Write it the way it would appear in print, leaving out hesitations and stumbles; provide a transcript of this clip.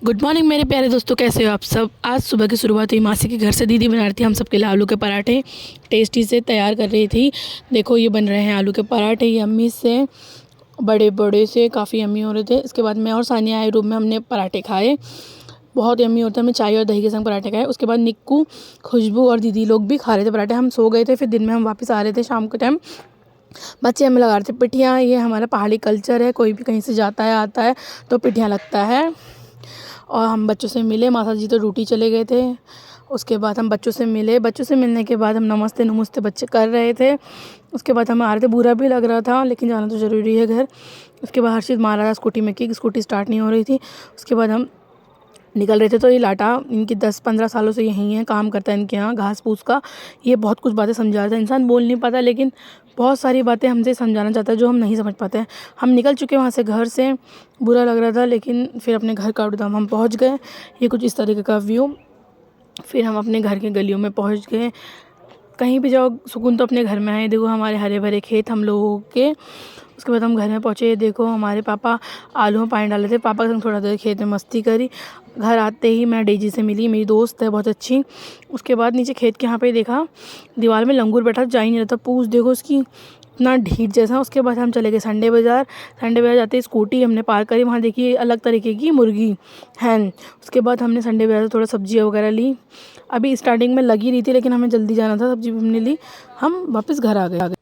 Good morning मेरे प्यारे दोस्तों, कैसे हो आप सब। आज सुबह की शुरुआत हुई मासी के घर से। दीदी बना रही थी हम सबके लिए आलू के पराठे, टेस्टी से तैयार कर रही थी। देखो ये बन रहे हैं आलू के पराठे, यम्मी से, बड़े बड़े से, काफ़ी यम्मी हो रहे थे। इसके बाद मैं और सानिया आए रूम में, हमने पराठे खाए, बहुत यम्मी होता है। हमने चाय और दही के संग पराठे खाए। उसके बाद निक्कू, खुशबू और दीदी लोग भी खा रहे थे पराठे। हम सो गए थे, फिर दिन में हम वापस आ रहे थे शाम के टाइम। बच्चे हमें लगा रहे थे पिठियाँ। ये हमारा पहाड़ी कल्चर है, कोई भी कहीं से जाता है आता है तो पिठियाँ लगता है। और हम बच्चों से मिले, माता जी तो ड्यूटी चले गए थे। उसके बाद हम बच्चों से मिले, बच्चों से मिलने के बाद हम नमस्ते नमस्ते बच्चे कर रहे थे। उसके बाद हम आ रहे थे, बुरा भी लग रहा था लेकिन जाना तो ज़रूरी है घर। उसके बाद हर्षित मार रहा था स्कूटी में कि स्कूटी स्टार्ट नहीं हो रही थी। उसके बाद हम निकल रहे थे तो ये लाटा, इनकी 10-15 सालों से यहीं है, काम करता है इनके यहाँ घास फूस का। ये बहुत कुछ बातें समझा रहा था। इंसान बोल नहीं पाता लेकिन बहुत सारी बातें हमसे समझाना चाहता है जो हम नहीं समझ पाते हैं। हम निकल चुके वहाँ से घर से, बुरा लग रहा था लेकिन फिर अपने घर का उड़धाम हम पहुँच गए। ये कुछ इस तरीके का व्यू। फिर हम अपने घर के गलियों में पहुँच गए। कहीं भी जाओ सुकून तो अपने घर में है। देखो हमारे हरे भरे खेत हम लोगों के। उसके बाद हम घर में पहुँचे। देखो हमारे पापा आलू में पानी डाले थे, पापा के संग थोड़ा देर खेत में मस्ती करी। घर आते ही मैं डेजी से मिली, मेरी दोस्त है बहुत अच्छी। उसके बाद नीचे खेत के यहाँ पे देखा दीवार में लंगूर बैठा, जा ही नहीं रहता, पूछ देखो उसकी, इतना ढीठ जैसा। उसके बाद हम चले गए संडे बाज़ार। संडे बाज़ार जाते ही स्कूटी हमने पार्क करी, वहाँ देखी अलग तरीके की मुर्गी हैन। उसके बाद हमने संडे बाज़ार से थोड़ा सब्जियाँ वगैरह ली। अभी स्टार्टिंग में लगी रही थी लेकिन हमें जल्दी जाना था, सब्जी भी हमने ली, हम वापस घर आ गए।